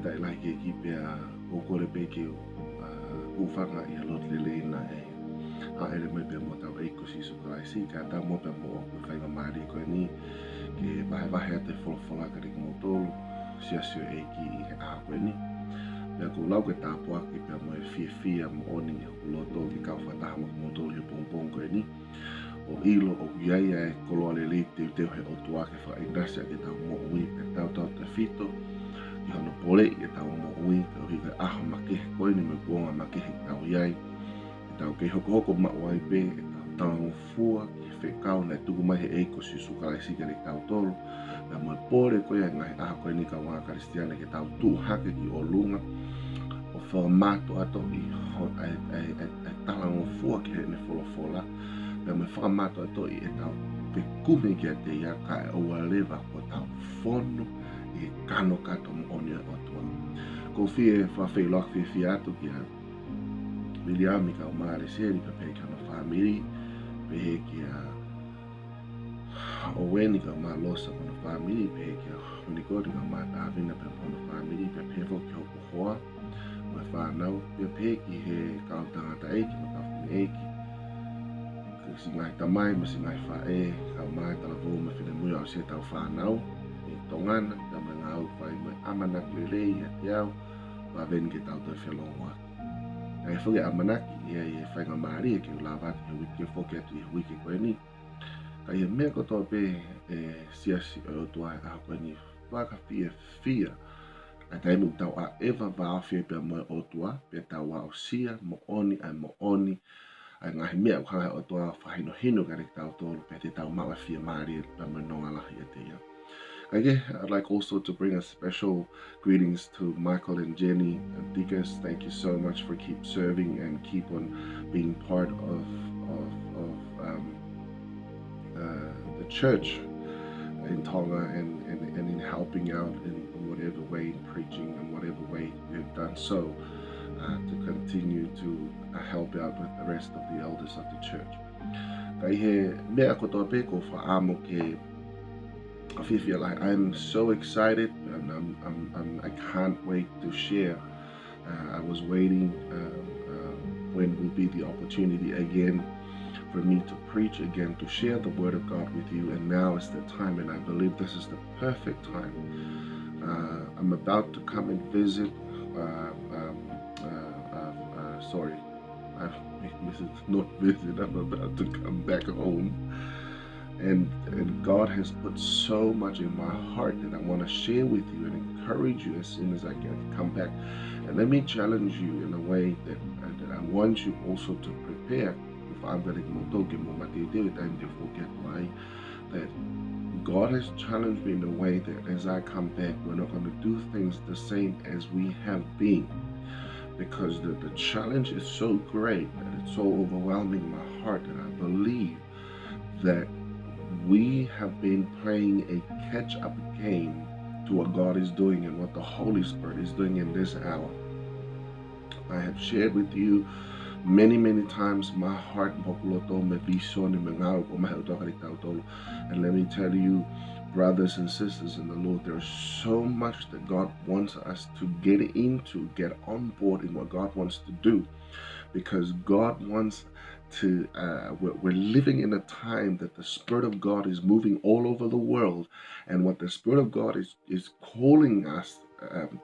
that like keep o kore pe ke o whanga I a lot lele na a ere mai pe mo tau eiko si su kai si ka ta mo pe mo o whainga maari koe ni ke wahe te whola ka rik mo tolu sia sio eiki I he aha koe ni pia ko lau ke tāpua ki pia mo e fia mo oni o loto ki kau whataha mo tolu he pongpong koe ni o ilo o iaia e koloa le li teo he o tuake wha indasia ki tau mo ui pe tau te fito I hono pole I tau mo ui ka hui ka aho makehe koe ni me kuonga makehe tau iai I tau ke hoko mawai pe e tau tau fua ki whekau na tuku mai he eiko si sukalai sika ni tau tolu na mo pole koe ngahi aho koe ni ka wanga karistiane ke tau tu hake ki o lunga o whamato ato I talango fua ki he ne wholofola na me whamato ato I e tau pe kume ki a te ia ka e oa lewa ko tau whono I kano kato mo onia o tua. Ko fie whawhai loak fie atu ki a Miliami ka o maare seri ka pe ka no whamiri pe he ki a o weni ka ma losa ko no whamiri pe he ki a unikori ka ma tāwina pe no whamiri pe pevo ki hoku hoa mai whanau pe ki he ka o tangata eiki ma kawhine eiki si ngai tamai ma si ngai whae ka o mai talavu ma whine mui au se tau whanau I tongana ka ma ngau whai mai amanak lelei a te au ma ven ke tau te whelonga Ai whuke amanaki ia I whainga maari e ke ulawa ki he wiki whoke atu I he wiki koe ni ka ia mea kotoa pe e siasi o tua e aho koe ni whaka fia a taimu tau a ewa waawhia pe moe o tua pe tau wao sia mo oni ai mo oni ai ngahi mea ukanga o tua whahino hino ka rek tau tolu pe te tau mawa fia maari pe moe nonga lahi e te ia Again, I'd like also to bring a special greetings to Michael and Jenny and Deacons. Thank you so much for keep serving and keep on being part of the church in Tonga and in helping out in whatever way, in preaching in whatever way you have done so to continue to help out with the rest of the elders of the church. Kai he mea kotoa pe ko whaamo ke I feel like I'm so excited and I can't wait to share. I was waiting when will be the opportunity again for me to preach again, to share the word of God with you, and now is the time, and I believe this is the perfect time. I'm about to come and visit. Sorry, this is not visit. I'm about to come back home. And God has put so much in my heart that I want to share with you and encourage you as soon as I can come back. And let me challenge you in a way that I want you also to prepare. That God has challenged me in a way that as I come back, we're not going to do things the same as we have been. Because the challenge is so great that it's so overwhelming my heart, and I believe that we have been playing a catch-up game to what God is doing and what the Holy Spirit is doing in this hour. I have shared with you many times my heart, and let me tell you, brothers and sisters in the Lord, there's so much that God wants us to get into, get on board in what God wants to do, because God wants to, we're living in a time that the Spirit of God is moving all over the world, and what the Spirit of God is calling us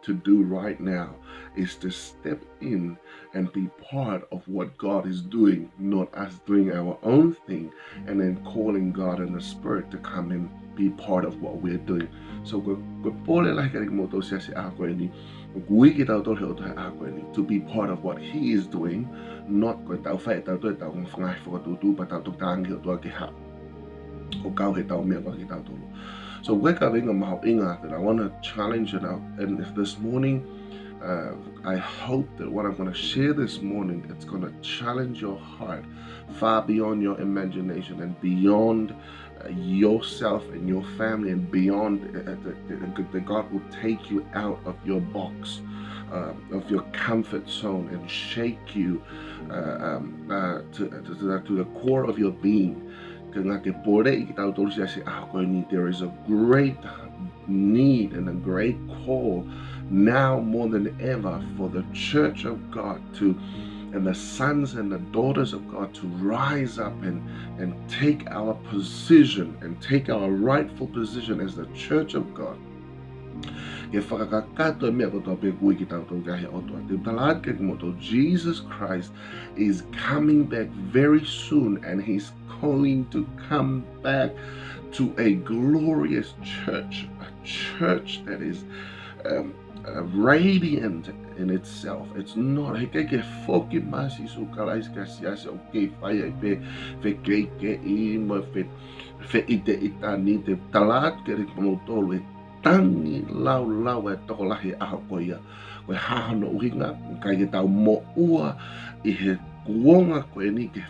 to do right now is to step in and be part of what God is doing, not us doing our own thing and then calling God and the Spirit to come and be part of what we're doing. So to be part of what He is doing, not so that I want to challenge it out. And if this morning, I hope that what I'm going to share this morning, it's going to challenge your heart far beyond your imagination and beyond yourself and your family, and beyond that God will take you out of your box, of your comfort zone, and shake you to the core of your being. There is a great need and a great call now more than ever for the church of God and the sons and the daughters of God to rise up and take our position and take our rightful position as the church of God. Jesus Christ is coming back very soon, and he's going to come back to a glorious church, a church that is radiant in itself. It's not tangi lau e toko lahi aho koia. Koe hahano uhinga, kai ke tau mo ua I he kuonga koe ni ke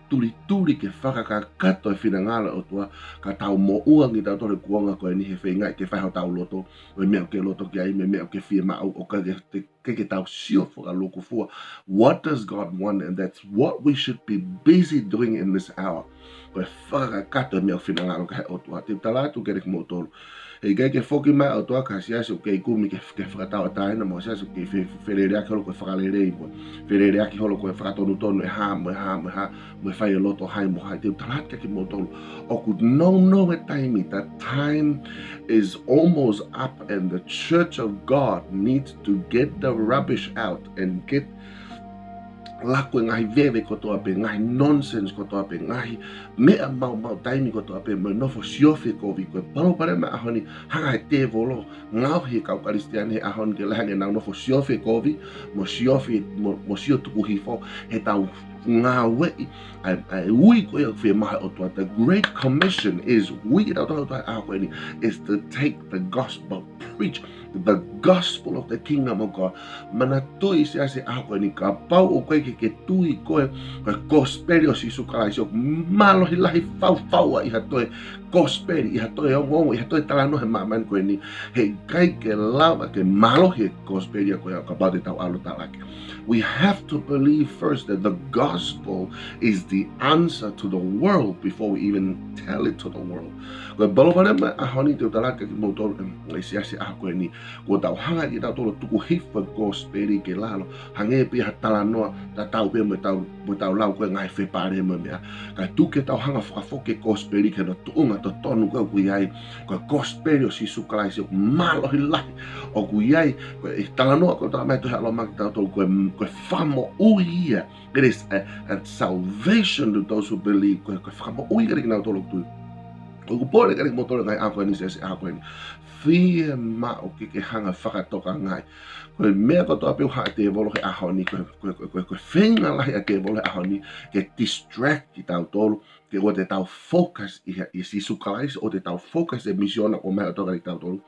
turi ke whakakakato e whinangala o tua, ka tau mo ua ngi tau tore kuonga koe ni he whengai ke whaiho tau loto, o mea ke loto ki ai, me mea ke whia mau o ke tau sio whaka loko fua. What does God want? And that's what we should be busy doing in this hour. Koe whakakakato e mea whinangala ka he o tua. Te talatu ke rek mo tolu. E ke foki mai o toa ka siaso ke kumi ke whakatau ataina mo siaso ke whererea ki holo koe whakalere mo whererea ki holo koe whakatonu tonu e ha mo whai loto hai mo hai te talata ki mo tolu o ku no e taimi. That time is almost up and the church of God needs to get the rubbish out and get lako ngai vewe kotoa pe ngai nonsense kotoa pe ngai mea mau taimi kotoa pe me nofo siofi kovi koe palo pare ma ahoni hanga he te volo ngau he kau karistiani he ahon ke lahange nau nofo siofi kovi mo sio tuku hifo he tau ngā wei ai ui koe au whi maha o toa. The Great Commission is is to take the gospel, preach the gospel of the kingdom of God. Mana tui se ase aha koe ni ka pau o koe ke tui koe kosperi o sisu kalaisi o malo hi lahi fau iha toe kosperi iha toe ongo iha toe talano he maman koe ni he kai ke lava ke malo he kosperi a koe ka pau te tau alo talake. We have to believe first that the gospel is the answer to the world before we even tell it to the world. Koe balo pare ma ahoni te utalaka ki motor e siasi aha koe ni ko tau hanga ki tau tolo tuku hifa gospeli ke lalo hange pi ha talanoa ta tau pe mo tau lau koe ngai whepare mo mea kai tuke tau hanga whakafoke gospeli ke no tuunga to tonu koe kuiai koe gospeli o sisu kalaisi o malo hi lahi o kuiai koe i talanoa koe tau mai tuhe alo maki tau tolo koe whamo uia. It is a salvation to those who believe. Koe whamo uia ki nau tolo tui o kupore kare motor ngai ako ni se ako ni fie ma o ke hanga whakatoka ngai koe mea ko toa peu ha te volo he aho ni koe whenga lahi a te volo he aho ni ke distract ki tau tolu ke o te tau focus i sisu kalaisi o te tau focus e misiona o mea toka ni tau tolu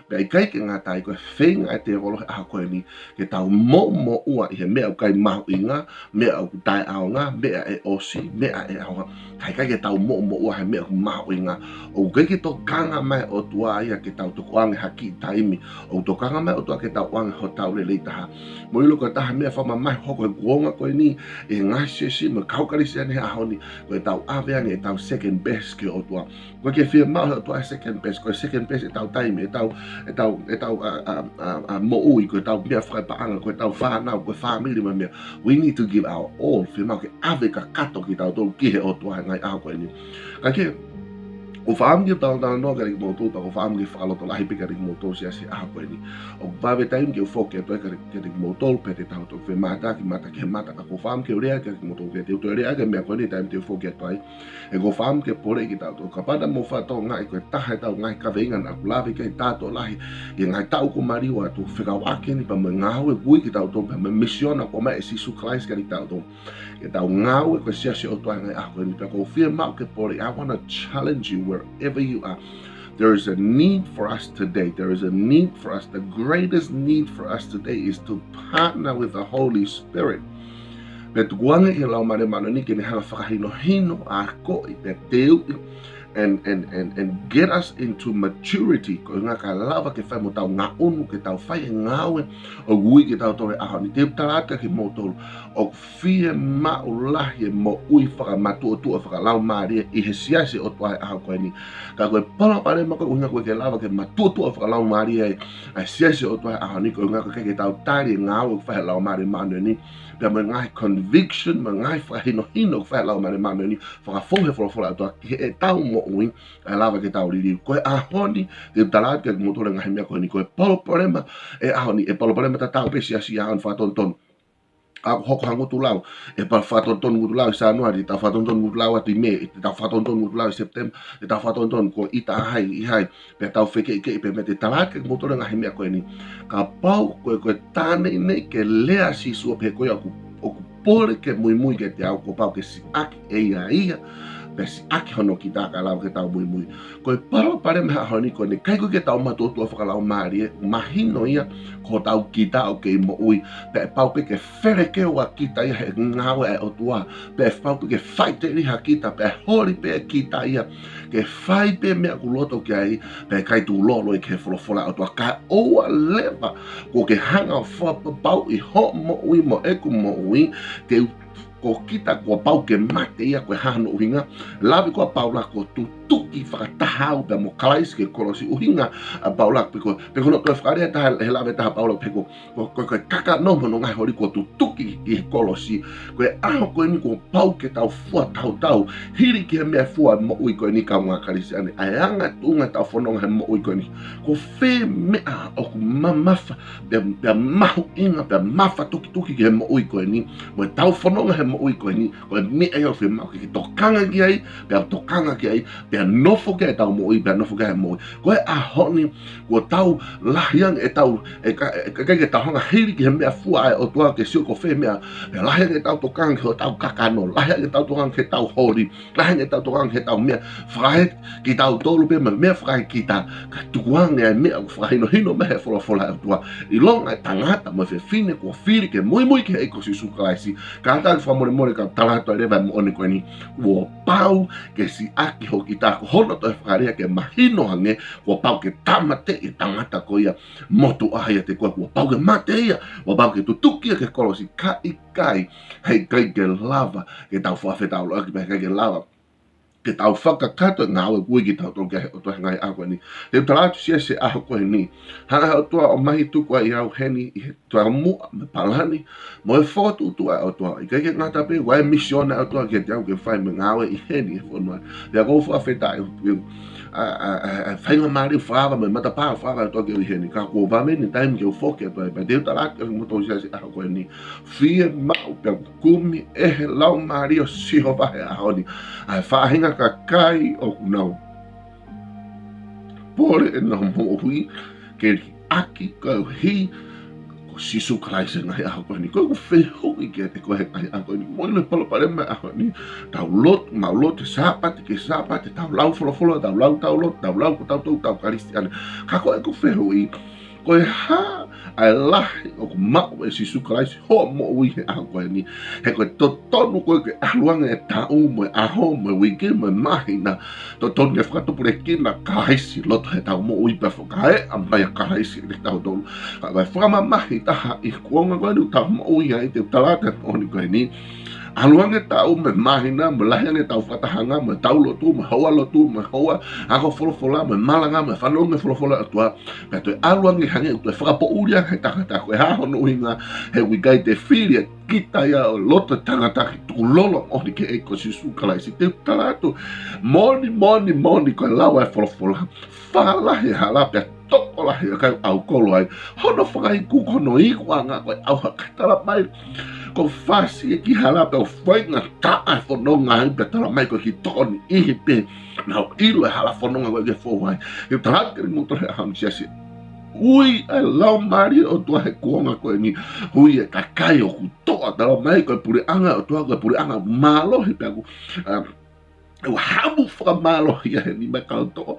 pe ai kai ke ngā tai koe whenga a te volo he aho koe ni ke tau mo ua i he mea o kai mahu i ngā mea o tai ao ngā mea e osi mea e aho kai ke tau mo ua he mea o mahu i ngā o ke to kanga mai o tua ia ke tau tuku ange haki taimi o to kanga mai o tua ke tau ange ho tau le taha mo ilo ko taha mea whama mai hoko e kuonga koe ni e ngai sesi mo kaukarisi ane ahoni koe tau aveani e tau second best ke o tua koe ke whia mau o tua second best koe second best e tau taimi e tau mo ui koe tau mea whakaipaanga koe tau whanau koe whamiri ma mea. We need to give our all whia mau ke ave ka kato ki tau tolu kihe o tua ngai aho koe ni ka ke o whaamgi tau no kari ki motu pa o whaamgi whakaloto lahi pika rik motu si asi aha koe ni o wawe taim ki o whoke toi kari ki motu pe te tau tau whi mata ki mata ka ko whaamgi o rea ki motu ke te uto rea ke mea koe ni taim te o whoke toi e ko whaamgi pore ki tau tau ka pada mo whato ngai koe taha tau ngai ka veinga na kulawe kei tato lahi i ngai tau ko mariwa tu whikawake ni pa me ngau e gui ki tau tau pa me misiona ko mai e sisu Christ kari tau tau ke tau ngau e koe siasi o toi ngai aha koe ni pa ko whia mau ke pore. I want to challenge you wherever you are. There is a need for us today. There is a need for us. The greatest need for us today is to partner with the Holy Spirit. But guange i lau mare mano ni kene hanga whakahino hino a ko i te teu and get us into maturity. Ko nga ka lava ke fai mo tau nga unu ke tau fai ngawe o ui ke tau tore aha ni te talata ke mo tolu o fie ma ulahi mo ui whaka matu o tua whaka lau maari i he siase o tua aha koe ni ka koe pala pare ma koe unga koe ke lava ke matu o tua whaka lau maari ai siase o tua aha ni koe unga koe ke tau tari ngawe whai lau maari manu ni pia me ngai conviction me ngai whahino hino whai lau maari manu ni whaka fohe whora tua e tau mo ui a lava ke tau riri koe ahoni te talat ke motore ngahi mea koe ni koe palo problema e ahoni e palo problema ta tau pesi asi ahan whatonton ako hoko hangu tu lau e pa whatonton ngutu lau sa anuari ta whatonton ngutu lau ati me ta whatonton ngutu lau i septem ta whatonton ko ita ahai i hai pe tau wheke ike pe me te talat ke motore ngahi mea koe ni ka pau koe tane nei ke lea si sua pe koe aku pore ke mui ke te au ko pau ke si aki e ia pesi aki hono ki tā ka lau ke tau mui. Koe paro pare meha honi koe ne kai koe ke tau matotua whakalau maari mahino ia ko tau ki tā o ke imo ui pe pau pe ke where ke oa ki tā ia he ngawe e o tua pe pau pe ke whai te riha ki tā pe hori pe ki tā ia ke whai pe mea kuloto ki ai pe kai tu lolo i ke wholofola o tua ka oa lewa ko ke hanga whapapau i ho mo ui mo eku mo ui ke ko kita ko pau ke mate ia ko hano uhinga labi ko paula ko tuki whakatahau pe mo kalais ke kolosi uhinga a paula pe ko no ko whakarea taha he labi taha paula pe ko kaka no mono ngai hori ko tuki i kolosi ko aho ko ni ko pau ke tau fua tau hiri ke mea fua mo ui ko ni ka mga kalisi ane ayanga tunga tau whanonga he mo ui ko ni ko whe mea o ku mamafa pe mahu inga pe mafa tuki ke mo ui ko ni mo tau whanonga he mo ui ko ni ko me ai o fe mau ke tokanga ki ai pe tokanga ki ai pe nofo ke tau mo ui pe nofo ke mo ui ko a honi ko tau lahiang e tau ke tau hanga hiri ki me fua o tua ke sio ko fe me pe lahiang e tau tokanga ke tau kakano lahiang e tau tokanga ke tau hori lahiang e tau tokanga ke tau me frai ki tau tolu pe me frai ki ta ka tuang e me frai no hino me fola o tua i longa tangata mo fe fine ko firi ke moi ke e ko si suklaisi ka ta more ka talato e reva mo ko ni wo pau ke si aki ho kita ko hono to whakarea ke mahino hange wo pau ke tamate i tangata ko ia motu ahia te ko pau ke mate ia wo pau ke tutuki ke kolosi kai hei kai ke lava ke tau whawhetau loa ki kai ke lava ke tau whakakato ngāwe kui ki tau tō ke o tohe ngai ako ni. Te talatu sia se aho koe ni. Hanga o toa o mahi tukua i au heni i he toa mua me palani. Mo e whotu tua o toa. I keke ngata pe wai misiona o toa ke te au ke whai me ngāwe i heni e whanua. Te a kou whawheta e o whainga maari whaava me matapā whaava o toa ke o i heni. Ka kua wame ni taimi ke o whoke o toa. Pa te talatu e mo tō sia se aho koe ni. Fie mau pe kumi ehe lau maari o siho wahe aho ni. Ai whahinga ka kai o kunau. Pore e nā mo hui ke aki kau hi ko sisu kraise ngai aho koe ni. Koe ko whehui ke te koe ngai aho koe ni. Moino palo pare mai aho ni. Tau lot, mau lot, sapate ke sapate, tau lau wholofolo, tau lau lot, tau lau ko tau karistiane. Ka koe ko whehui. Koe ha ai lahi o ku mau e sisu kraise ho mo ui he aho koe ni. He koe tonu koe ke aluanga e tau mo e aho mo e wiki mo e mahi na tonu ke whakatupure kina kahaisi loto he tau mo ui pe whakae a mai a kahaisi e tau tolu. Ka koe whamamahi taha i kuonga koe ni tau mo ui ai te talata o ni koe ni. Aluanga tau me mahina, me lahianga tau whatahanga, me tau lotu, me hoa lotu, me hoa, ako wholofola, me malanga, me whanonga wholofola atua. Pea toi aluanga hange, toi whakapo uria, he takata koe hahono uhinga, he wikai te whiria, kita ia o loto tangataki, tuku lolo moni ke eiko si sukalaisi, te talatu, moni koe lawa e wholofola, whalahi halapea, toko lahi a kai au kolo ai, hono whakai kukono ikuanga koe au hakatala mai, ko fasi e ki halape o whainga taa e whanonga ai pe tala mai ko ki toni ihi pe nao iru e hala whanonga koe ke whowai e tarakari mutore a hamsiasi ui e lau mari o tua he kuonga koe ni hui e kakai o kutoa tala mai koe puri anga o tua koe puri anga malo he pe aku o hamu whakamalo ia ni me kautoa.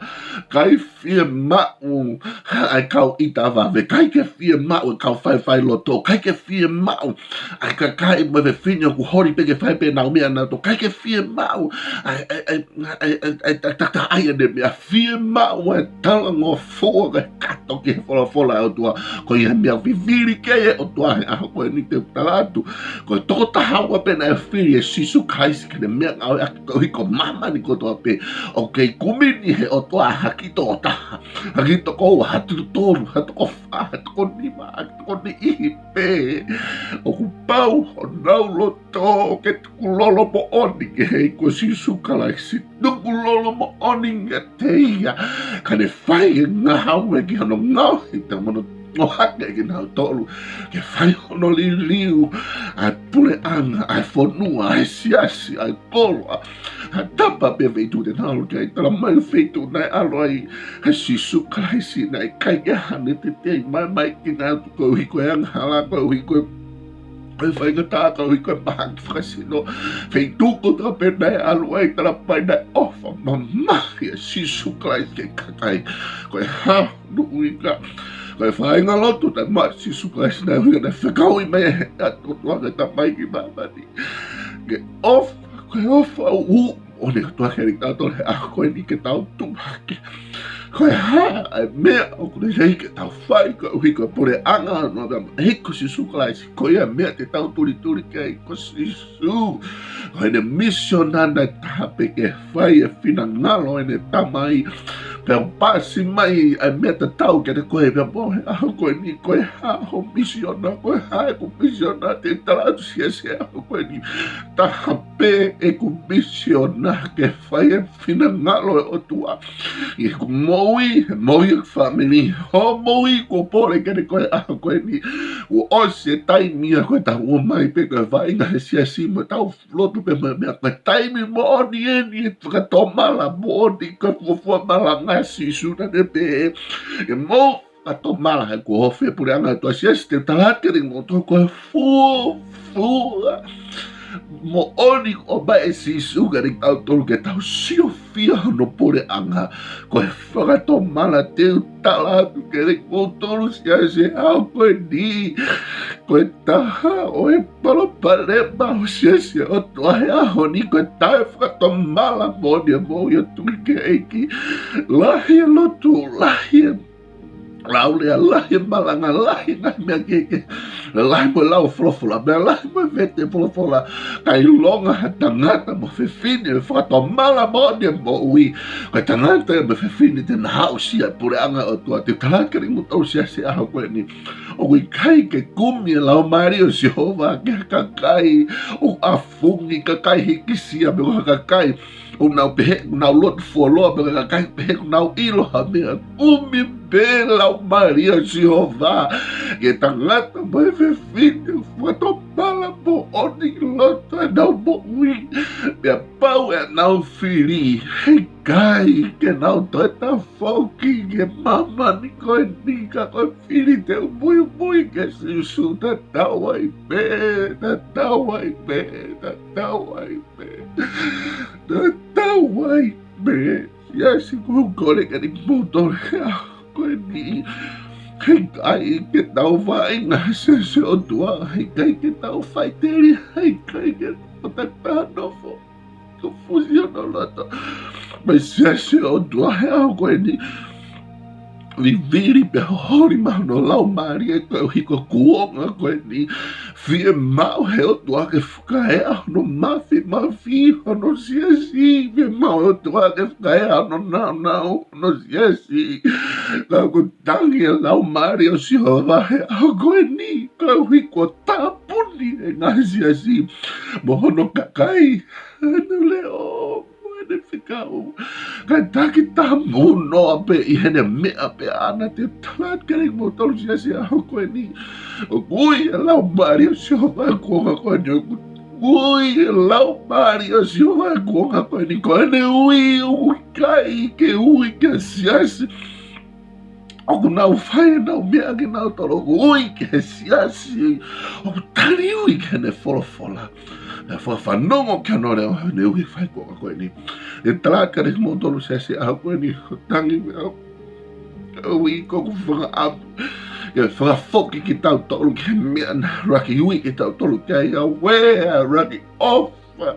Kai fia mau ai kau ita vave. Kai ke fia mau kau whai loto. Kai ke fia mau ai ka kai me ve finyo ku hori peke whai pe nau mea na to. Kai ke fia mau ai tata ai ane mea fia mau ai tala ngō fua kai kato ke fola o tua. Ko ia mea viviri ke e o tua he aho koe ni te talatu. Ko toko tahawa pena e whiri e sisu kaisi ke ne mea ngau e ako hiko mama ni kotoa pe. Ok, kumini he o toa hakito o taha. Hakito kou hatu toru, hatu ko wha, hatu ko nima, hatu ko ni ihi pe. O ku pau o nau loto ke tuku lolo mo oni ke hei ko sisu kalaisi. Tuku lolo mo oni nge teia. Kane whai e ngā hau e ki hano ngau hita mono o hake ki nau tolu. Ke whai hono li liu. Ai pule anga, ai whonua, ai siasi, ai koloa. Ha tapa pe veitu te nalo ke ai tala mai veitu nai alo ai ha sisu kalaisi nai kai ke hane te tei mai ki nā tu kou hiko e anghala kou hiko e whai ngata kou hiko e mahaki whakasino veitu ko ta pe nai alo ai tala pai nai ofa mamahi a sisu kalaisi ke kakai koe ha nuika koe whai ngalotu tai maa sisu kalaisi nai hui nai whakau i mai e ato tuanga ta mai ki mamani ke ofa koe ofa o ne katoa kere kato le a koe ni ke tau tumake. Koe ha ai mea o kune rei ke tau whai koe uhi koe pore anga no gama heko sisu kalaisi koe a mea te tau turi ke heko sisu. Koe ne misionanda taha pe ke whai e whina ngalo e ne tamai pēo pasi mai ai mea te tau ke te koe pēo pohe aho koe ni koe ha ho misiona koe ha e ku misiona te talatu siese aho koe ni taha pe e ku misiona ke whai e whina ngalo e o tua i ku moui e family ho moui ko pore ke te koe aho koe ni u ose taimia koe ta ua mai pe koe whai nga he siasi mo tau flotu pe mea koe taimi mo oni e ni e whakatomala mo oni koe fuafua malanga sisu na ne pe e mo a to mala he ko hofe pure anga to sies te talate mo to ko fu mo oni o ba e sisu ga ri tau tolu ke tau sio fia no pure anga ko e faga to mala te talatu ke ri ko tolu sies a ko ni ko taha o e palo pare ba o sies o to a ho ni ko ta faga to mala mo yo tu ke eki lahi lo tu lahi laule lahi malanga lahi ngai mea keke lahi mo lau folofola mea lahi mo vete folofola kai longa tangata mo fefini e whakatomala mo ni mo ui kai tangata mo fefini te na hausia pure anga o tua te talakari mo tau siasi aho koe ni o kui kai ke kumi e lau mari o Jehova ke kakai o afungi kakai hikisia me o kakai o nau pehe nau lotu fuoloa me kakai pehe nau ilo ha mea kumi Bela Maria Jehová, que tangata mai fefine, whatomala po oni lota nau mo ui, mea pau e nau whiri, hei kai ke nau toeta fauki, ke mama ni koe ni ka koe whiri te mui ke sisu, ta tawai pe, ta tawai pe, ta tawai pe, ta tawai pe, yasi kukore ka ni puto lea, koe ni hei kai ke tau whai ngā se o tua hei kai ke tau whai teri hei kai ke o ta tānofo ko fusiona lata mai se o tua hei au koe ni viviri pe hori mau no lau mari e koe hiko kuonga koe ni fie mau he o tua ke whakaea no mafi no siasi fie mau o tua ke whakaea no nau no siasi ka ko tangi e lau mari o Jehova he au koe ni ka hiko tāpuni e ngā siasi mohono kakai no leo ne whikau. Kai taki tā muno ape I hene mea pe ana te talat kere mo tolu siasi aho koe ni. O kui e lau mari o Jehova kuonga koe ni. Ui e lau mari o Jehova kuonga koe ni. Koe ne ui kai ke ui ke siasi. o ku nau whai nau mea ki nau toro ui ke siasi o ku tari ui ke ne wholofola e whanongo kia no reo ne ui whai kua koe ni e talaka re mo tolu siasi a koe ni tangi mea ui ko ku whanga apu e whakafoki ki tau tolu ke mea na raki ui ki tau tolu ke ia wea raki ofa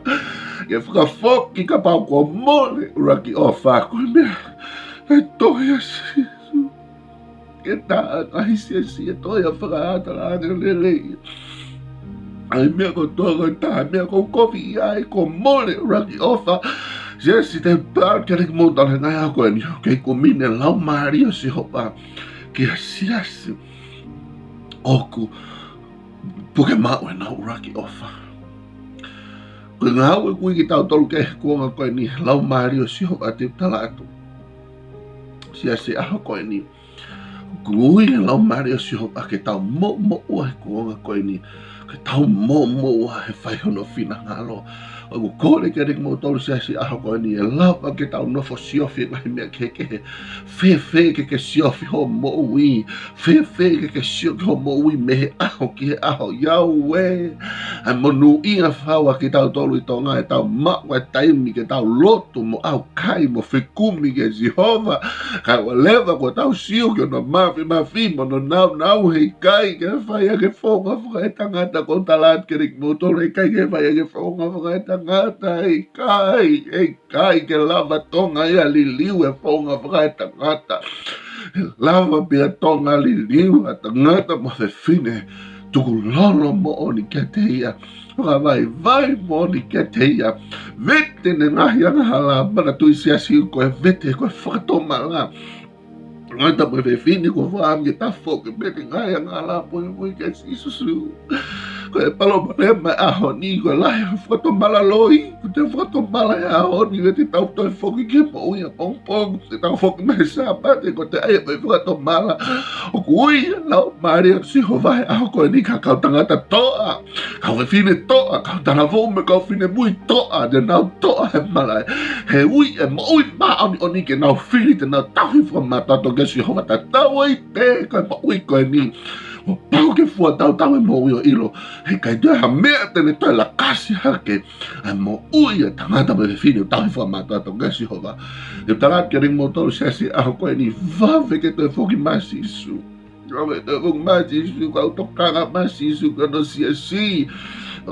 e whakafoki ka pau kua mole raki ofa koe mea e tohi asi ke tā kahi siasi e toi a whakaata la anga lelei. Ai mea ko toa koe tā, mea ko kofi i ai ko mole raki ofa. Siasi te pār kia reki mōta le ngai ako e ni kei ko mine lau maari o si hopa kia siasi oku puke mau e nau raki ofa. Koe ngau e kui ki tau tolu ke kuonga koe ni lau maari o si hopa te tala atu. Siasi aho koe ni Kui e lau maari o si hopa ke tau mo ua he kuonga koe ni ke tau mo ua he whai hono whina ngalo o ku kore ke reki mo tolu siasi aho koe ni e lapa ke tau nofo siofi ngai mea ke whewhe ke siofi ho mo ui whewhe ke siofi ho mo ui me he aho ki he aho Yahweh ai monu inga whaua ki tau tolu i tonga e tau makwa e taimi ke tau loto mo au kai mo whikumi ke Jehova kai wa lewa ko tau siu ke no mafi mo no nau hei kai ke whaia ke whonga whaka e tangata ko talat ke reki mo tolu e kai ke whaia ke whonga whaka e tangata hei kai ke lava tonga ia li liu e whonga whaka e tangata lava pia tonga li liu e tangata mo fe fine tuku lolo mo oni ke te ia vai mo ni ke te ia vete ne ngahi anga hala mana tui siasi ko e vete ko e whakatoma la ngata mo e fini ko whaam ke tafo ke vete ngahi anga hala pui ke sisusu ko e palo mare mai aho ni ko lai whakatoma la loi ko te whakatoma la e aho ni ke te tau toi whoki ke po ui a pong te tau whoki mai sabate ko te aia mai whakatoma la o ku ui lau maari o si ho vai aho ko e ni ka kau tangata toa kau e fine toa kau tana vou me kau fine mui toa de nau toa he malai he ui e mo ui maa o ni ke nau fili te nau tahi whamata to ke si ho mata tau ai pe ko e mo ui ko e ni o pau ke fua tau e mo ui o ilo he kai dua ha mea tene toi la kasi hake ai mo ui e tangata me fine o tahi whamata to ke si ho va e tarat ke ring mo tolu siasi aho ko e ni vave ke toi whoki masi isu Robert Masi kau tokanga masi su kono siasi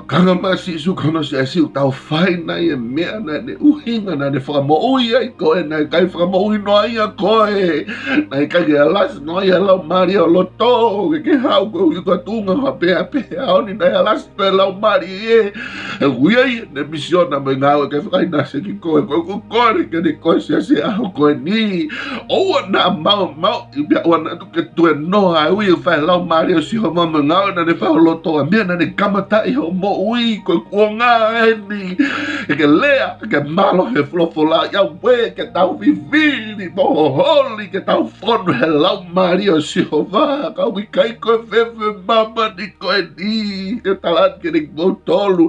kanga masi su kono siasi tau fai na e mea na ne uhinga na ne whaka mo ui ai koe na kai whaka mo ui no ai a koe na kai ke alas no ai a lau mari o loto ke hau ko i ko tunga ha pea o ni na alas to e lau mari e ui ai ne misiona me ngau ke whaka ina se ki koe ko kore ke ne koe siasi aho koe ni o na mau i bia o na tu ke tu e no ai ui fai lau mari o si ho mama ngau na ne whao loto a mea na ne kamata i ho mo ui ko kuonga e ni e ke lea ke malo he flofola Yahweh ke tau vivini mo holi ke tau fono he lau mari o si ho va kau i kai ko fefe mama ni ko e ni e talat ke ni mo tolu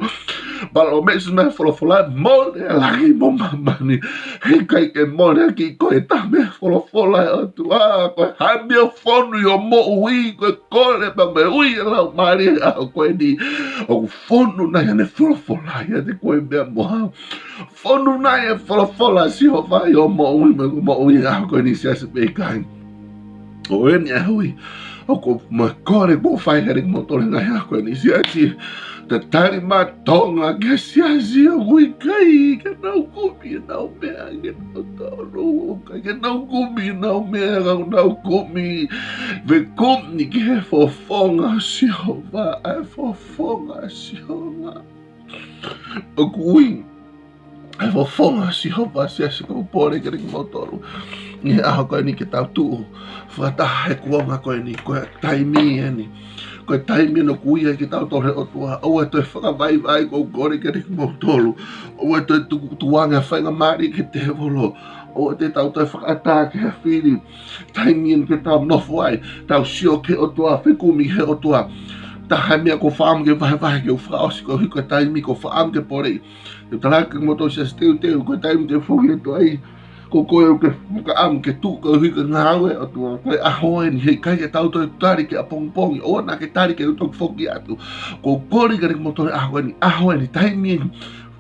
balo mesu na flofola mo le lagi mo mama ni he kai ke mo le ki ko e tame flofola o tu a ko hambi o fono yo mo ui ko kore pa me ui lau mari a ko ni o fono na ne flofola ya de ko be mo fono na e flofola si ho vai o mo ui a ko ni se be kai o e ni hui o ko mo kore bo fai heri mo tole na ya ko ni si te tari matonga ke siasi a ui kai ke nau kumi nau mea ke nau toro ke nau kumi nau mea nau kumi ve kumi ke he fofonga si hova e fofonga si hova o kui e fofonga si hova siasi ko pore ke ringi motoru ni aho koe ni ke tau tuu whataha he kuonga koe ni koe taimi e ni koe taimi no kuia ki tau tore o tua au e toi whakawai ko kore ke ringi motoru au e toi tuanga whainga mari ke te volo o te tau toi whakata ke he whiri taimi ke tau nofu ai tau sio ke o tua whekumi he o tua taha mea ko whaam ke vai ke o whaosi ko hiko taimi ko whaam ke porei te talaka moto se steu ko taimi te whuki e toi ko koe ke ka am ke tu ko hi ke ngawe o tu ko a hoe ni he kai ke tau to tari ke apongpong o na ke tari ke to foki atu ko kori ke motor a hoe ni tai mi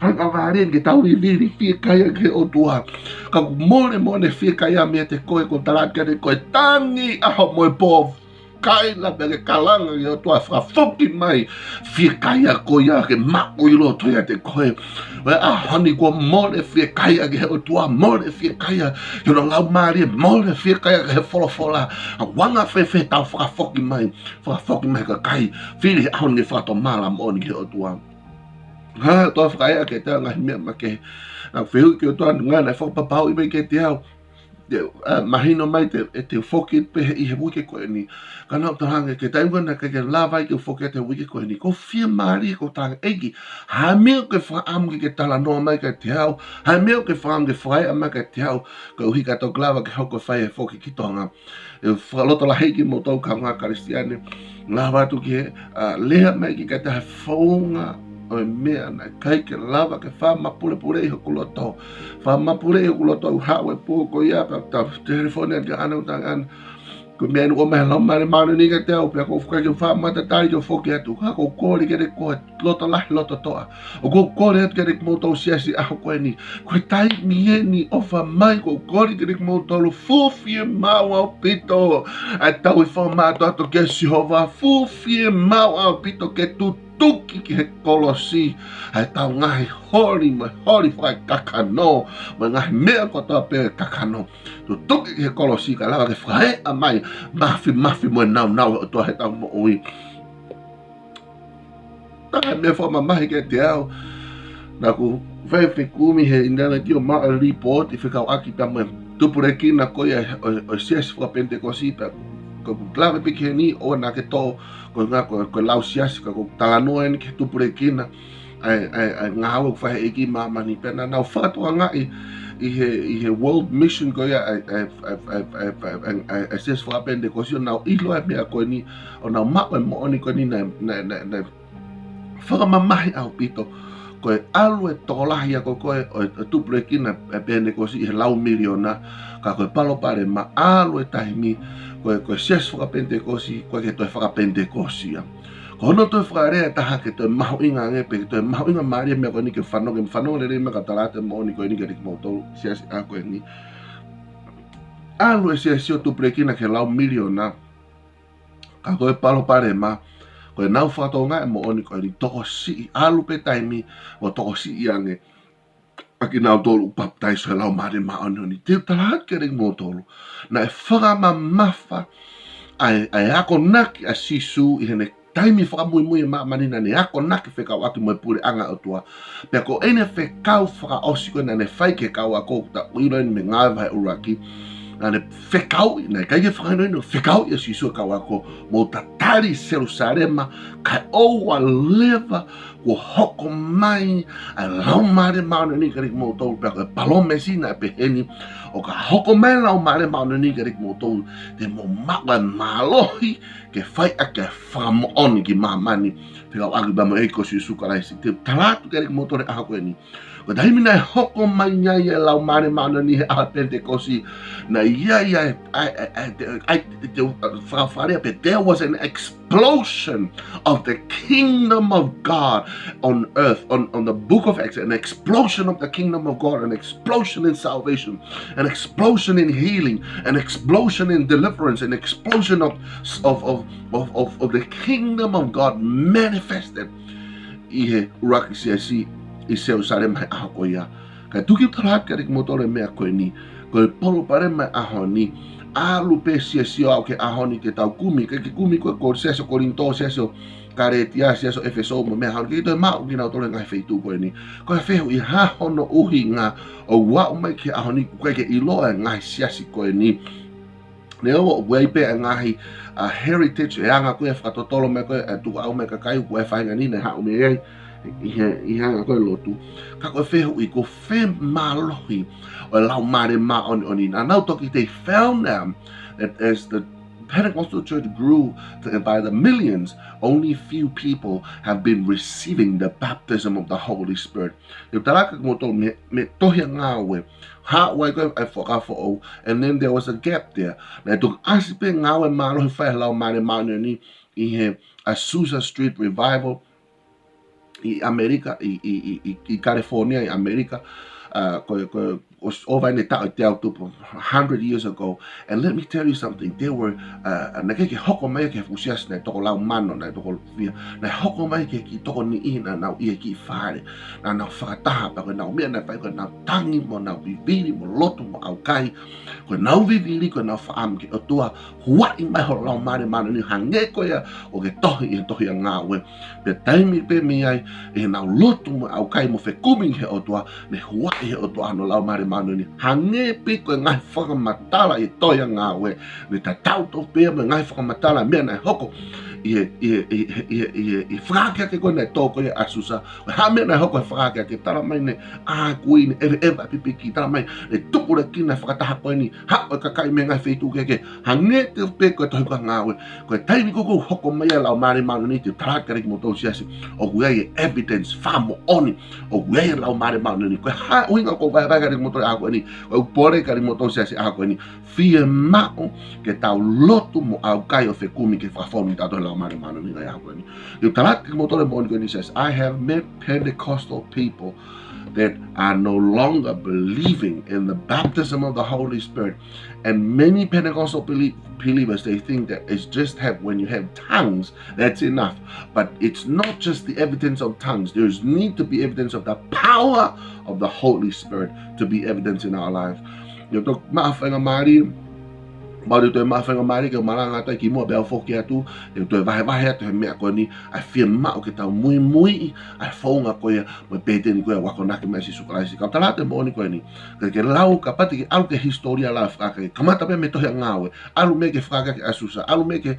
Hanga varien ke tau viri fie kaya ke o tua. Ka mone fie kaya me te koe ko talaka de koe tangi aho moe po kai la bere kalanga ke o tua fra foki mai fie kaya koia ke mako i lo toia te koe. A honi ko mone fie kaya ke o tua mone fie kaya ke no lau mari mone fie kaya ke fola a wanga fe tau fra foki mai ka kai fili ahon ke fra to mala mone ke o tua. Ha to frai ke ta ngai me ma ke na feu ke to nga na fo papau i ke te au mahino mai te foki pe i he wiki ko ni kana to hanga ke ta ngona ke lava ke foki te wiki ko ni ko fie mari ko tang egi ha me ke fa am ke tala no mai ke te au ha me ke fa am ke frai am ke te au ko hi ka to glava ke hoko fai foki ki tonga e fa loto la heki mo to ka nga kristiane lava tu ke lea mai ki ka ta fonga o mea na kai ke lava ke wha mapure i hukuloto. Wha mapure i hukuloto u hawe pō ko ia pa ta telefone ke ana utangan. Ko mea nuko meha lau mare maunu ni ke te au pia ko whaka ke wha mata tari ke whoki atu. Ha ko kōri ke re koe loto lahi loto toa. O ko kōri atu ke re kmoto siasi aho koe ni. Koe tai mie ni ofa mai ko kōri ke re kmoto lu fufie mau au pito. A tau i wha mātu ato ke Sihova fufie mau au pito ke tutu. Tuki ki he kolosi, hai tau ngahi hori whai kakano, ma ngahi mea kotoa pe kakano. Tu tuki ki he kolosi ka lawa ke whae a mai, mafi moe nau o toa he tau mo ui. Taha mea wha mahi ke te au, na ku whai kumi he inana ki o maa report, i whikau aki pa moe tupure ki na koia o siasi wha pentekosi pa ko klave piki he ni o na ke tō ko ngā ko lau siasi ko talanoa ni ke tupure kina ai ngā hawa whahe eki mamani pena nau whakatoa ngai i he world mission ko ia ai siasi whapende ko si o nau ilo e mea ko ni o nau mao e mo ni ko ni na whakamamahi au pito ko e alu e tolahi a ko koe o tupure kina e pende ko si i he lau miliona ka koe palo pare ma alu e tahimi koe sias whakapentekosi, koe ke toi whakapentekosi. Ko hono toi whakarea taha ke toi maho inga ngepe, ke toi maho inga maria mea koe ni ke whanonga le rei mea ka talate mo ni koe ni ke rik mautou sias a koe ni. Alu e sias o tu prekina ke lau miliona, ka koe palo pare ma, koe nau whakatonga e mo ni koe ni toko si, alu pe taimi o toko si i ange. Aki nau tolu baptaiso e lau mare maone ni te talahat ke ring mo tolu na e whakama mafa ai ako naki a sisu i hene taimi whakamui e manina ne ako naki whekau aki mo e pure anga o tua pia ko ene whekau whaka osi koe na ne whaike kau a kou ta uiroin me ngāi vai uraki na ne whekau na kai e whakainoino whekau i a sisu e kau ako mo ta tari Jerusalema kai oua leva ko hoko mai a lau mare mauna ni karik mo tolu pia ko e palome sina e peheni o ka hoko mai lau mare mauna ni karik mo tolu te mo mawa malohi ke whai a ke whakamooni ki mamani te kau agi bamo eiko si sukaraisi te talatu karik mo tolu e aha koe ni ko tahimina e hoko mai ngai e lau mare mauna ni he aha pentekosi na ia te whakawharea pe there was an explosion of the kingdom of God on earth, on the book of Acts, an explosion of the kingdom of God, an explosion in salvation, an explosion in healing, an explosion in deliverance, an explosion of the kingdom of God manifested. Ihe uraki siasi i Jerusalem mai aho ko ia. Kai tuki utarahat ka rik motore mea koe ni, koe polo pare mai aho ni, alu pe siasi au ke aho ni ke tau kumi, ke kumi koe ko seso Korinto, seso Karetia, seso Efeso, mo mea hao, ke toi mau ki nau tole ngai feitu koe ni. Koe fehu i hahono uhi ngā o wau mai ke aho ni, koe ke iloa ngai siasi koe ni. Ne o wei pe ngahi heritage e anga koe whakatotolo me koe tu au me kakai koe whainga ni ne hao me ei i hanga koe lotu ka koe whehu i ko whe malohi o lau mare ma oni na nau toki they found them that as Pentecostal church grew by the millions, only few people have been receiving the baptism of the Holy Spirit. And then there was a gap there. Azusa Street Revival America, California, America, over in the 100 years ago. And let me tell you something, there were manoni hange piko ngai whakamatala I toia ngā we me ta tauto pēr me ngai whakamatala mea nai hoko I whakakea ke koe nei tōko I Azusa ha mea nai hoko I whakakea ke tara mai ne a kui ne ewa pipiki tara mai ne tupura kina whakataha koe ni ha o kakai mea ngai whaitu ke hange te pēko e tohuka ngā we koe taini koko hoko mai lau mare manoni te tarakare ki mo tau siasi o kuei evidence whamo oni o kuei lau mare manoni koe ha uinga ko vai kare ki mo tau ako ni o pore kare mo tau siasi ako ni fie mao ke tau lotu mo au kai o whekumi ke whafoni tato lau mare manoni ngai ako ni o tarakare ki mo tau mo ni says I have met Pentecostal people that are no longer believing in the baptism of the Holy Spirit. And many Pentecostal believers, they think that it's just when you have tongues, that's enough. But it's not just the evidence of tongues. There's need to be evidence of the power of the Holy Spirit to be evidence in our lives. Mari to mawhenga mari ke maranga tai ki mua bea foki atu e to vahe atu he mea koe ni ai fia mao ke tau mui ai whaunga koe mo pete ni koe wako nake mea si sukalaisi ka talate mo ni koe ni ke lau ka pati ke alu ke historia la whaka ke kamata pia me tohea ngawe alu me ke whaka ke Azusa alu me ke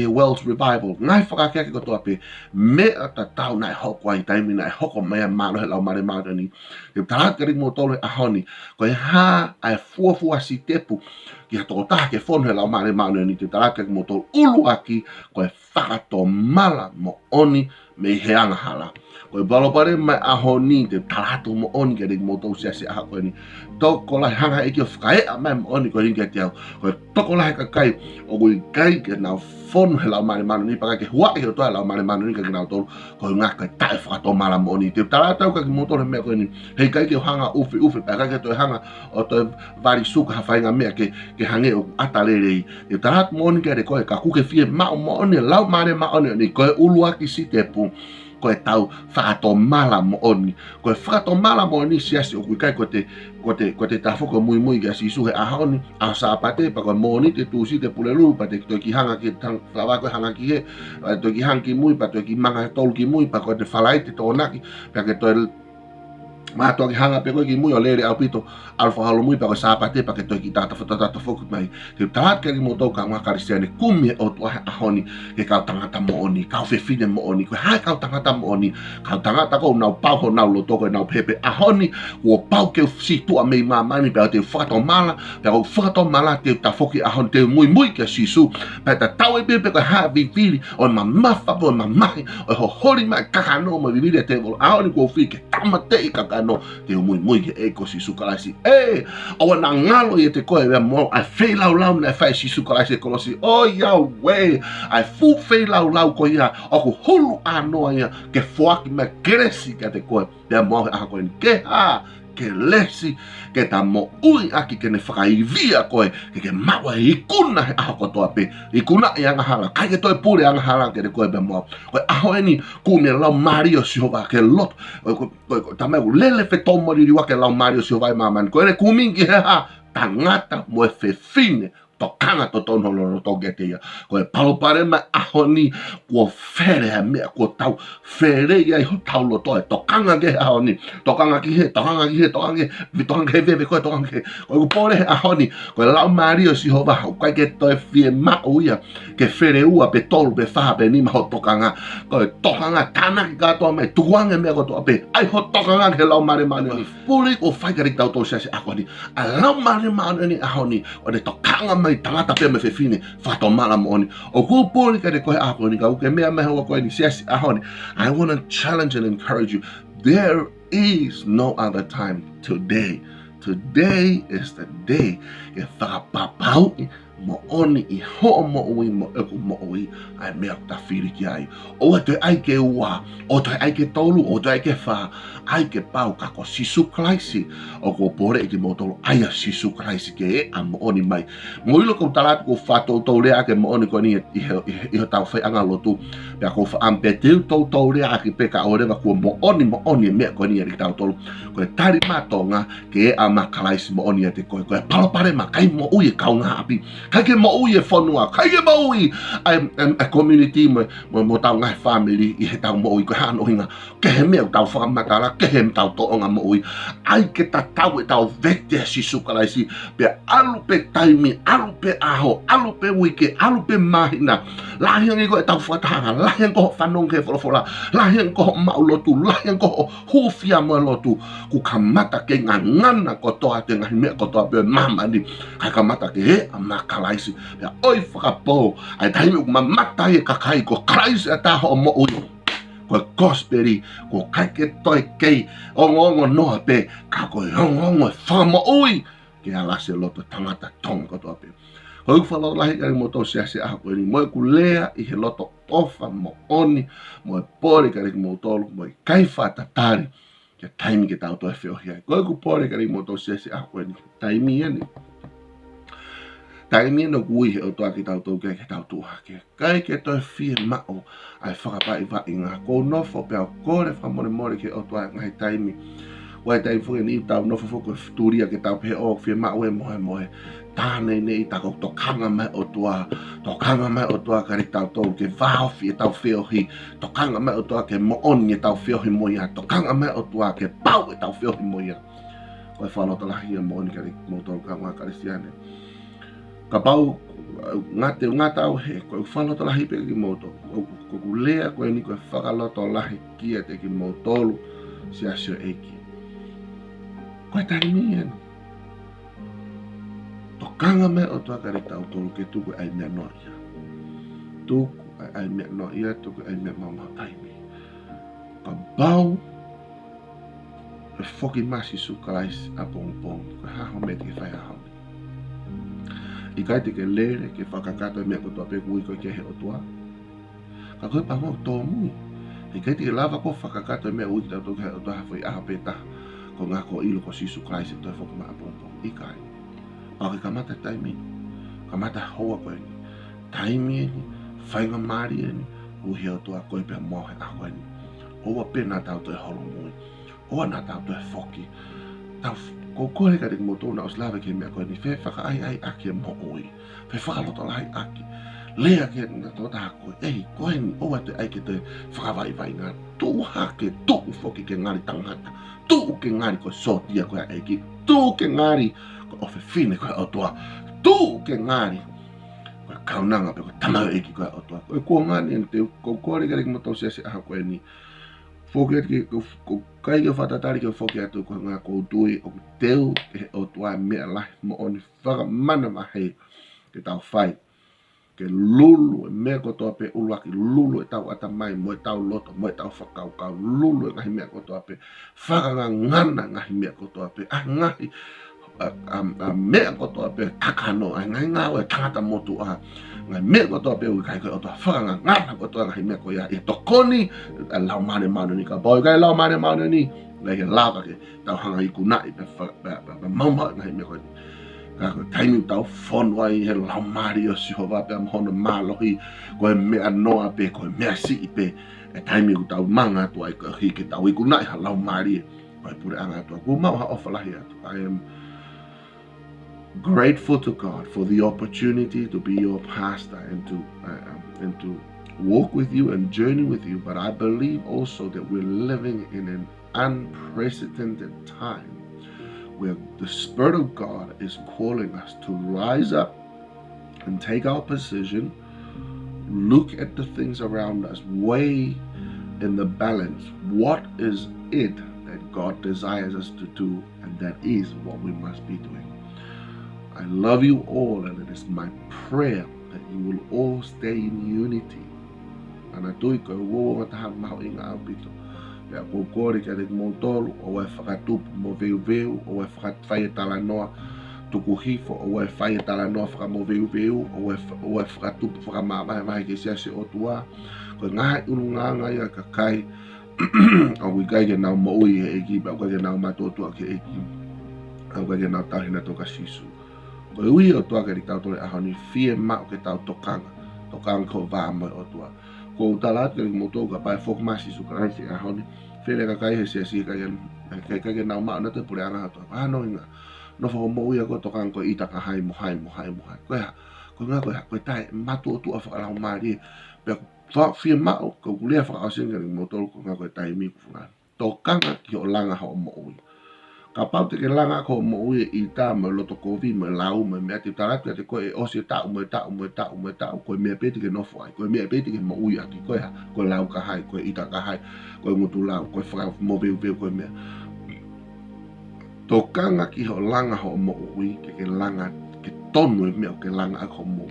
Wells Revival ngai whaka ke kotoa pe mea ta tau nai hoko ai taimi nai hoko mea mano he lau mare mare ni ke talate ring mo tolo ahoni koe ha ai fuafua si tepu ki tō taha ke whonu he lau mare manu ni te taraka ki mo tō ulu aki koe whakato mala mo oni me he angahala. Koe balopare mai aho ni te taratu mo oni ke riki mo tō siasi aha koe ni. Toko lai hanga e ki o whakaea mai mo oni koe ringa te au. Koe toko lai ka kai o koe kai ke nau whonu he lau mare manu ni paka ke hua e o toa lau mare manu ni ka ki nau tōru. Koe ngā kai tae whakato mala mo oni. Te taratu ka ki mo tōre mea koe ni. Hei kai ke o hanga ufi paka ke toi hanga o toi vari suka hawhainga mea ke hange o atarerei. Te taratu mo oni ke re koe ka kuke fie mao mo oni lau mare ma oni ni koe uluaki si te pu. Koe tau whakato mala mo oni. Koe whakato mala mo oni siasi o kui kai ko te tawhoko mui kia si suhe aha oni. A sāpate pa koe mo oni te tūsi te pulelu pa te toi ki hanga ki whawa koe hanga ki he. Toi ki hanga ki mui pa toi ki manga he tolu ki mui pa koe te whalai te tōnaki. Pa ke toi mātua ki hanga pe koe ki mui o lere au pito alfa halo mui pa koe sāpate pa ke toi ki tata whoku mai. Te tahat kari mo tau ka ngā karisiane kumi o tuahe ahoni ke kau tangata mo oni, kau whewhine mo oni, koe hai kau tangata mo oni, kau tangata kou nau pau ho nau loto koe nau pepe ahoni, kua pau ke si tua mei mamani pe te whakato mala, pe kau whakato mala te tafoki ahoni, te mui ke sisu, pe te tau e pepe koe haa viviri, o ma mawhapo, o ma mahi, o ho hori mai kakano ma viviri te volo, ahoni kua whi ke tamate I kakano, te mui ke eko sisu kalaisi, o na ngalo I te koe wea mo, ai whei lau na whai sisu kalaisi e kolosi, o Yahweh, ai fu whei lau koe ia, o ku hulu anoa ia, ke whoaki me keresi ka te koe, wea mo aha koe ni, ke ha, ke lesi, ke ta mo ui aki ke ne whakaivia koe, ke maua ikuna he aha kotoa pe, ikuna I angahala, kai ke toi pure angahala ke te koe pe moa, koe aho eni, kumia lau Mario Siova ke lot, koe tamai u lele fe tomori riwa ke lau Mario Siova I mamani, koe ne kumingi he ha, tangata mo e whewhine, tokanga to tono toge te ia. Koe palopare mai aho ni kua where ha mea kua tau where ia I ho tau loto e tokanga ke aho ni. Tokanga ki he, tokanga he vewe koe tokanga ke. Koe kupore he aho ni. Koe lau Mario Siova hau kai ke toi fie mao ia. Ke where ua pe tolu pe whaha pe nima ho tokanga. Koe tokanga tana ki katoa mai tuange mea kotoa pe. Ai ho tokanga ke lau mare manu ni. Puri o whaikarik tau tau siasi aho ni. A lau mare manu ni aho ni. O ne tokanga mai mai tangata pe me fefine fatomala mo oni o ko poli ka de ko a ko ni ka ke me me ho ko ni siasi a honi. I want to challenge and encourage you. There is no other time today. Today is the day e whakapapau mo oni I ho mo ui mo eku mo ui ai mea ta whiri ki ai. O te ai ke ua, o te ai ke tolu, o te ai ke wha, ai ke pau kako Sisu Kraisi. O ko pore ki mo tolu aia Sisu Kraisi ke e a mo oni mai. Mo ilo ko talat ko whatou tau lea ke mo oni ko ni I ho tau whai anga lotu. Pea ko wha ampe teu tau lea ki peka o rewa ko mo oni mea ko ni e tau tolu. Ko e tari matonga ke e a makalaisi mo oni e te koe. Ko e palopare ma kai mo ui e kaunga api. Kai ke mo ui e whanua, kai ke mo ui a community mo tau ngai family I he tau mo ui ko hano hinga. Ke he mea tau whakamatara, ke he tau toonga mo ui. Ai ke ta tau e tau vete Sisu Kraisi. Pe alu pe taimi, alu pe aho, alu pe wike, alu pe mahina. Lahiang I ko e tau whatahanga, lahiang ko whanong ke wholofola, lahiang ko mau lotu, lahiang ko hufia mo lotu. Ku kamata ke ngana ko toa te ngahi mea ko toa pe mama ni. Kai kamata ke he a makalaisi. Pea oi whakapo, ai taimi ku mamata e kakai ko Kraisi a taho o mo ui. Ko gospeli, ko kai ke toi kei, ongo noa pe, ka ko ongo e whamo ui. Ke alase loto tangata tong ko toa pe. Ko u whalao lahi kari mo tau siasi aha koe ni, mo e ku lea I he loto ofa mo oni, mo e pori kari mo tolu, mo e kai whatatari, ke taimi ke tau toi whiohi ai. Ko e ku pori kari mo tau siasi aha koe ni, taimi eni. Taimi no kui he o toa ki tau tau ke tau tuha ke. Kai ke toi fie mao ai whakapai wa inga. Ko nofo pea kore whamore ke o toa ngai taimi. Wai taimi fuke ni tau nofo fuke turia ke tau pe o fie mao e mohe. Tāne nei tako tokanga mai o toa kari tau tau ke whaofi e tau whiohi. Tokanga mai o toa ke mooni e tau whiohi moia. Tokanga mai o toa ke pau e tau whiohi moia. Koe whalota lahi e mooni kari mo tau kanga kari siane. Ka pau ngata au he ko whaloto lahi pe ki moto ko ku lea ko ni ko whakaloto lahi kia te ki motolu si asio eki ko e tari mien tokanga me o toa kari tau tolu ke tuku ai mea noia tuku ai mea noia tuku ai mea mama taimi ka pau e whoki masi Sisu Kraisi a pong ko haho me te whai ahau I kai te ke lere ke whakakata mea ko toa pe kui ko ke he o toa. Ka koe pa mau tō mui. I kai te ke lava ko whakakata mea ui ki tau ke he o toa hawhai aha pe taha. Ko ngā ko ilo ko Sisu Kraisi toi whakama a pōpō. I kai. Pau ke kamata taimi. Kamata hoa koe ni. Taimi ni. Whainga maari ni. Ui he o toa koe pe mohe a koe ni. Owa pe nā tau toi holo mui. Owa nā tau toi whoki. Tau ko kore ka rik mo tōna o slave ke mea koe ni whē whaka ai aki mo oi. Whē whakaloto lai aki. Lea ke nga tō tā koe. Ei, koe ni oa te ai ke te whakawai vai ngā. Tūha ke tūku whoki ke ngāri tangata. Tūku ke ngāri koe sotia koe eiki. Tūku ke ngāri koe ofe whine koe o toa. Tūku ke ngāri koe kaunanga pe koe tamau eiki koe o toa. Koe kua ngāni en te ko kore ka rik mo tō siasi aha koe ni. Whoki ati ko kai ke whatatari ke whoki atu ko ngā koutui o teu ke o tua mea lahi mo oni whakamana mahe ke tau whai. Ke lulu e mea ko toa pe uluaki lulu e tau atamai mo e tau loto mo e tau whakaukau lulu e ngahi mea ko toa pe whakanga ngana ngahi mea ko toa pe ngahi mea ko toa pe takano ngahi ngāwe tangata motu ngai mea ko toa pe ui kai koe o toa whakanga ngana ko toa ngahi mea ko ia e tokoni lau mane maunu ni ka boi kai lau mane maunu ni ngai he lava ke tau hanga i kunai pe mauma ngahi mea ko ni ka taimi tau whonua I he lau mari o Sihova pe amhono mālohi koe mea noa pe koe mea si pe e taimi ku tau manga tua I koe hi ke tau I kunai ha lau mari koe pure anga tua ku mau ha ofalahi atu I am grateful to God for the opportunity to be your pastor and to walk with you and journey with you. But I believe also that we're living in an unprecedented time where the Spirit of God is calling us to rise up and take our position, look at the things around us, weigh in the balance what is it that God desires us to do, and that is what we must be doing. I love you all, and it is my prayer that you will all stay in unity. Ana tui ko wo ta mau inga apito. Ya ko kore ka de montolo o e whakatupu mo veu o e whakatwhai tala noa tuku hifo o e whai tala noa whaka mo veu o e whakatupu whakamamahe mahi ke siase o tua. Ko ngaha urunganga ia ka kai au wikai ke nau mo ui e eki ba ke nau matotua ke eki au ke nau tahina toka sisu. Ko ui o tua ke ri tau tole ahoni fie ma o ke tau tokanga ko vaa mo o tua. Ko talat ke moto ka pai fok masi su kai se ahoni fele ka kai se si ka ke nau ma na te pure anga to no inga no fo mo ia ko tokan ko ita ka hai mo ko nga ko tai matu tu afa la mari pe fa fi ma ko kulia fa asen ke moto ko nga ko tai mi fu tokanga ki o langa ho mo ui ka pau te ke langa ko mo ui i ta mo loto ko vi mo lau mo me te talat te ko e o se ta mo ko me pe te ke no fo ko me pe te ke mo ui aki ko lau ka hai ko ita ka hai ko ngutu lau ko fra mo veu ko me tokanga ki ho langa ho mo ui ke langa ke tonu me ke langa ko mo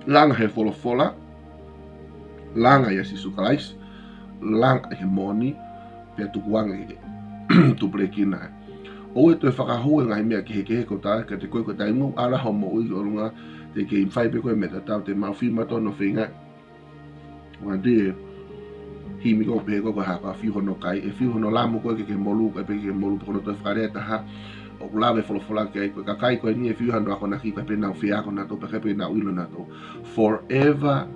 langa he fola langa ya si sukalais langa he moni pe tu wanga tu prekina o e to whakahoe ngai mea ke ko ta ka te koe ko tai mu ala ho mo i orunga te ke whai pe koe me ta tau te mawhi mato no whinga wa de hi mi ko pe ko ha fi hono kai e fi hono lamu ko ke molu ka pe ke molu ko to whakareta ha o lave fola ke ko ka kai ko ni e fi hono ko na ki pe na fi ako na to pe na uilo na to forever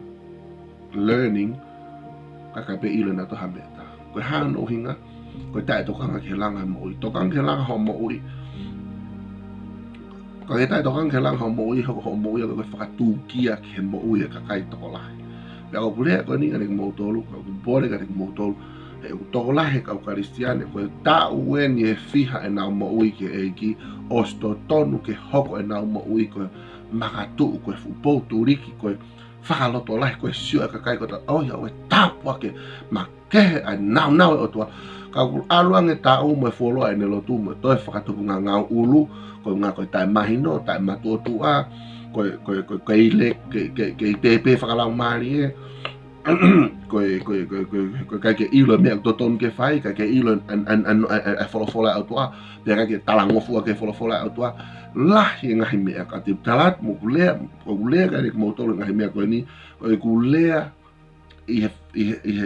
learning ka pe ilo na to ha meta ko ha no hinga ko tai tokanga ke langa mo i tokanga ke langa ho mo i ko tai tokanga ke langa ho mo i ko whakatu kia ke mo i ka kai tokolai pe ko pule ko ni ngani mo tolu ko pole ka mo tolu e tokolai ka ukaristiane ko ta uen e fiha e na mo i ke eki osto tonu ke hoko e na mo i ko makatu ko fu turiki ko whakaloto lai ko sio ka kai ko ta o ya we tapwa ke ma ke a now o tua ka aluang e tau mo folo ai nelo tu mo to whakatupu nga ulu ko nga ko tai mahino tai matotua ko ile ke tepe whakalau mari e ko ke ilo me to ton ke fai ke ilo an folo au tua pe ke talangofu ke folo au tua lah nga me ka te talat mo kulea ka mo to nga me ko ni ko kulea i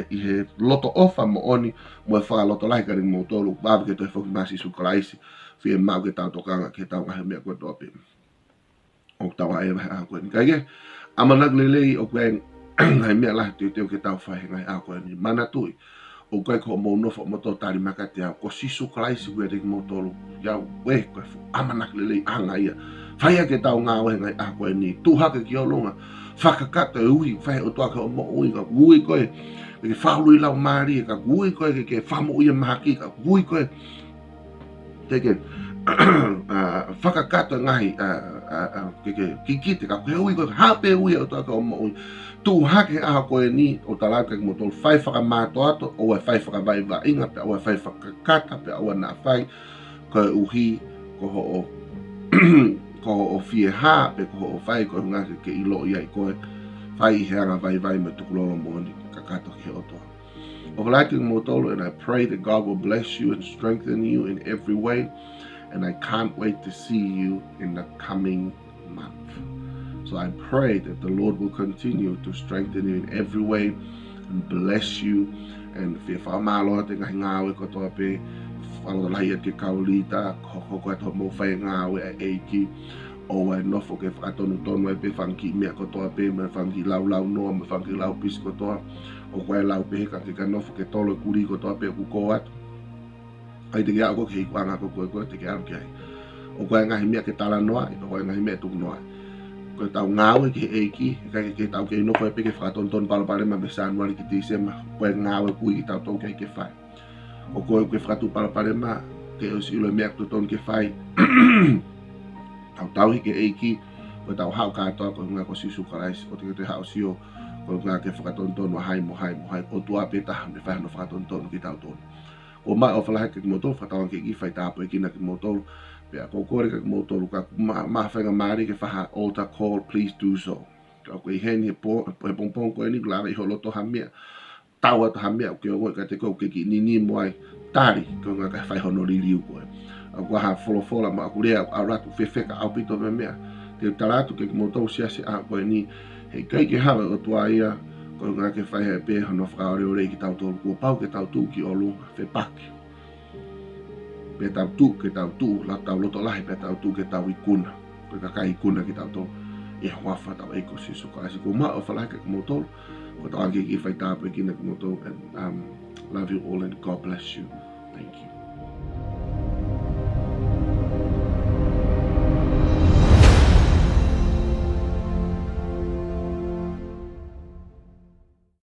he loto ofa mo oni mo fa loto lai ka mo tolu ba ke to fo masi su kalaisi fi ma ke ta tokanga ke ta nga me ko to pe o ta wa e ha ko ni ka ke amana lele o kwen ngai me la te ke ta fa ngai a ko ni mana tu o ko mo no fo mo to tari makati a ko si su kalaisi we de mo tolu ya we ko amana lele anga ia fai ke ta nga we ngai a ko ni tu ha ke ki o longa whakakata ui whai o toa ka o mo ui ka ui koe ke whaului lau maari ka ui koe ke whamo ui mahaki ka ui koe te ke whakakata ngahi ke kikite ka koe ui koe hape ui o toa ka o mo ui tu hake aha koe ni o talaka ki mo tolu whai whakamato ato o wai whai whakavai wa inga pe o wai whai whakakata pe o na whai koe uhi ko ho o ko o fie ha pe ko o fai ko nga ke ilo ia ko fai hanga vai me tukulolo mo ni kakato ke oto of like motolo and I pray that God will bless you and strengthen you in every way and I can't wait to see you in the coming month. So I pray that the Lord will continue to strengthen you in every way and bless you and fie fa malo te ngawe ko to pe whalo lai ke kaulita ko to mo fai ngawe eiki o ai nofo ke whakatonu tonu e pe whanki mea kotoa pe me whanki lau noa me whanki lau pisi kotoa o koe lau pe heka ke ka nofo ke tolo kuri kotoa pe kuko atu ai te kia ko ke ikuanga ko koe te kia ke ai o koe ngahi mea ke tala noa o koe ngahi mea tuku noa koe tau ngawe ke eiki ke tau ke nofo e pe ke whakatonton palapare ma me sanuari ki te isema koe ngawe kui ki tau tau ke whai o koe ke whakatu palapare ma ke osi ilo mea kutoton ke whai tau hike eiki ko tau hau katoa ko nga ko sisu kalais o te hau sio ko nga ke whakatonton wa hai mo o tua peta me whai no whakatonton ki tau ton o mai o whalahe ke moto whakatawang ke i whai tāpo e kina ki moto Pe a kokore ka mo tolu ka ma whainga maari ke whaha altar call, please do so. Ka koe heni e pompong koe ni klara I holoto ha mea. Tawa ta ha mea ke o ka te kou ke ki nini moai tari ko ngā ka whai hono li liu koe. A kua ha fola ma kurea a ratu whewheka au pito me mea. Te taratu ke mo tau siasi a koe ni he kai ke hawa o tua ia ko ngā ke whai he pe hono whakaore o rei ki tau tolu kua pau ke tau tū ki o lunga whepaki. Pe tau tū ke tau tū la tau loto lahi pe tau tū ke tau ikuna. Ko ka kai ikuna ki tau tolu. E huafa tau eiko siso ka asi ko ma o whalaka ki mo tolu. Ko tau anke ki whai tāpui ki na ki mo tolu. Love you all and God bless you. Thank you.